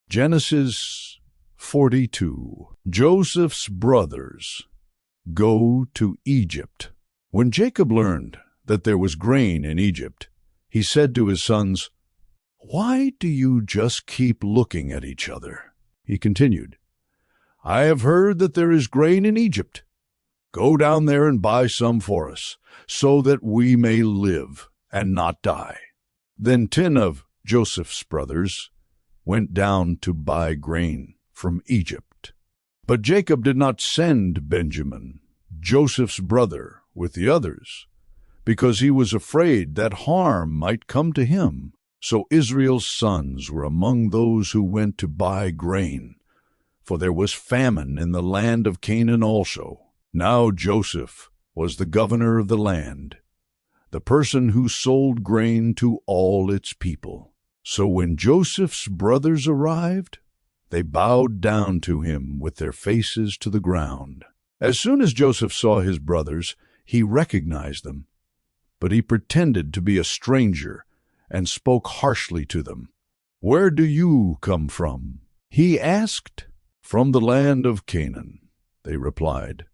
Genesis 42. Joseph's brothers go to Egypt. When Jacob learned that there was grain in Egypt, he said to his sons, "Why do you just keep looking at each other?" He continued, "I have heard that there is grain in Egypt. Go down there and buy some for us, so that we may live and not die." Then 10 of Joseph's brothers went down to buy grain from Egypt. But Jacob did not send Benjamin, Joseph's brother, with the others, because he was afraid that harm might come to him. So Israel's sons were among those who went to buy grain, for there was famine in the land of Canaan also. Now Joseph was the governor of the land, the person who sold grain to all its people. So when Joseph's brothers arrived, they bowed down to him with their faces to the ground. As soon as Joseph saw his brothers, he recognized them, but he pretended to be a stranger and spoke harshly to them. "Where do you come from?" he asked. "From the land of Canaan," they replied,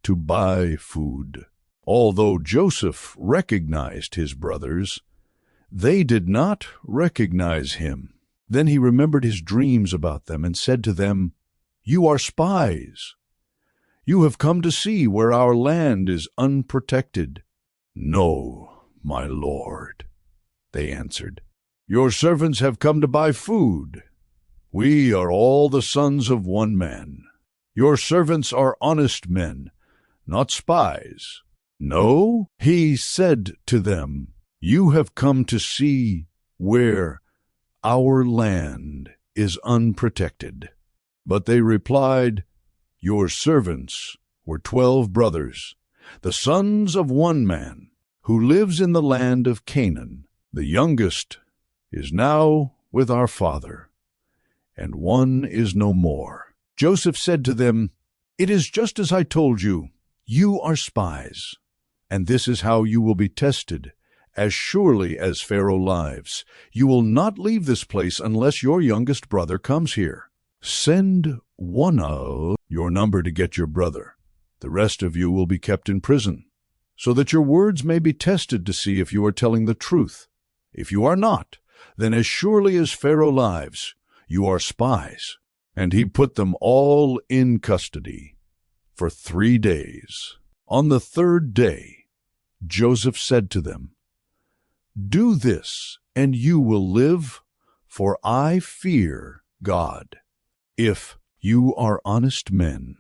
"to buy food." Although Joseph recognized his brothers, they did not recognize him. Then he remembered his dreams about them and said to them, "You are spies. You have come to see where our land is unprotected." "No, my lord," they answered. "Your servants have come to buy food. We are all the sons of one man. Your servants are honest men, not spies." "No," he said to them, "you have come to see where our land is unprotected." But they replied, "Your servants were 12 brothers, the sons of one man, who lives in the land of Canaan. The youngest is now with our father, and one is no more." Joseph said to them, "It is just as I told you. You are spies, and this is how you will be tested. As surely as Pharaoh lives, you will not leave this place unless your youngest brother comes here. Send one of your number to get your brother. The rest of you will be kept in prison, so that your words may be tested to see if you are telling the truth. If you are not, then as surely as Pharaoh lives, you are spies." And he put them all in custody for 3 days. On the 3rd day, Joseph said to them, "Do this, and you will live, for I fear God. If you are honest men,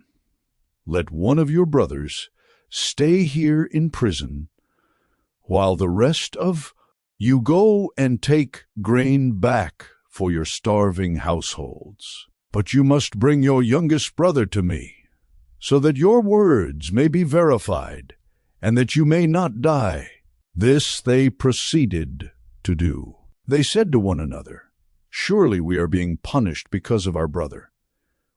let one of your brothers stay here in prison, while the rest of you go and take grain back for your starving households. But you must bring your youngest brother to me, so that your words may be verified, and that you may not die." This they proceeded to do. They said to one another, "Surely we are being punished because of our brother.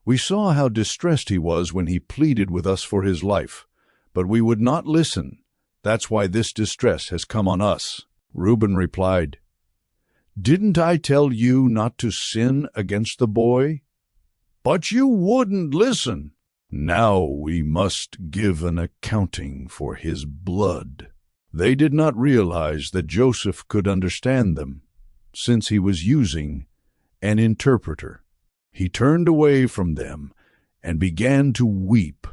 We saw how distressed he was when he pleaded with us for his life, but we would not listen. That's why this distress has come on us." Reuben replied, "Didn't I tell you not to sin against the boy? But you wouldn't listen. Now we must give an accounting for his blood." They did not realize that Joseph could understand them, since he was using an interpreter. He turned away from them and began to weep,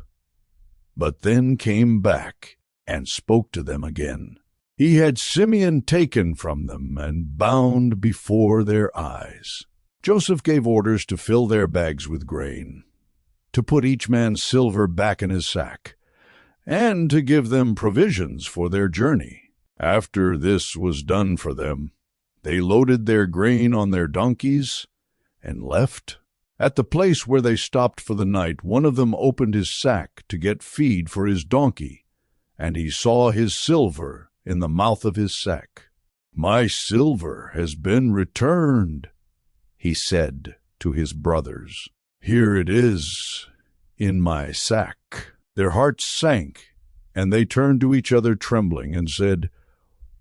but then came back and spoke to them again. He had Simeon taken from them and bound before their eyes. Joseph gave orders to fill their bags with grain, to put each man's silver back in his sack, and to give them provisions for their journey. After this was done for them, they loaded their grain on their donkeys and left. At the place where they stopped for the night, one of them opened his sack to get feed for his donkey, and he saw his silver in the mouth of his sack. "My silver has been returned," he said to his brothers. "Here it is in my sack." Their hearts sank, and they turned to each other trembling and said,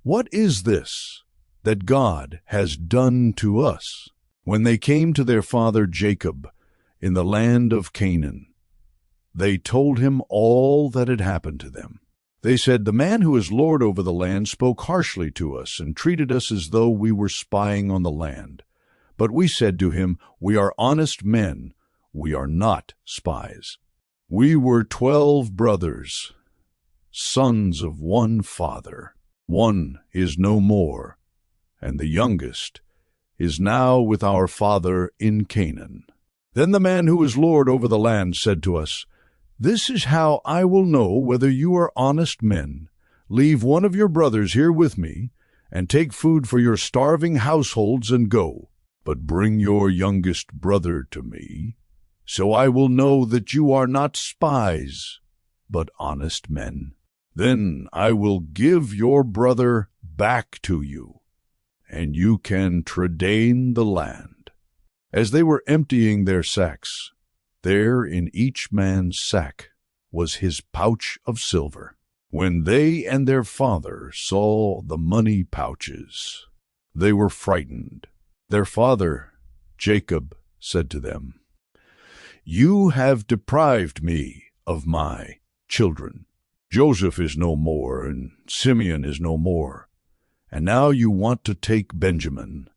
"What is this that God has done to us?" When they came to their father Jacob in the land of Canaan, they told him all that had happened to them. They said, "The man who is lord over the land spoke harshly to us and treated us as though we were spying on the land. But we said to him, 'We are honest men. We are not spies. We were 12 brothers, sons of one father. One is no more, and the youngest is now with our father in Canaan.' Then the man who is lord over the land said to us, 'This is how I will know whether you are honest men. Leave one of your brothers here with me, and take food for your starving households and go. But bring your youngest brother to me, so I will know that you are not spies, but honest men. Then I will give your brother back to you, and you can tradain the land.' As they were emptying their sacks, there in each man's sack was his pouch of silver. When they and their father saw the money pouches, they were frightened. Their father, Jacob, said to them, 'You have deprived me of my children. Joseph is no more, and Simeon is no more, and now you want to take Benjamin.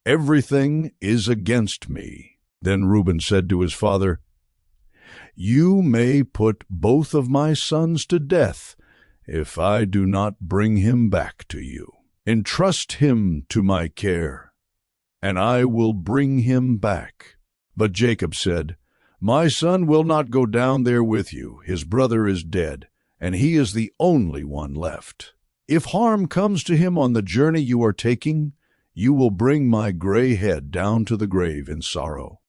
Everything is against me.' Then Reuben said to his father, 'You may put both of my sons to death if I do not bring him back to you. Entrust him to my care, and I will bring him back.' But Jacob said, 'My son will not go down there with you. His brother is dead, and he is the only one left. If harm comes to him on the journey you are taking, you will bring my gray head down to the grave in sorrow.'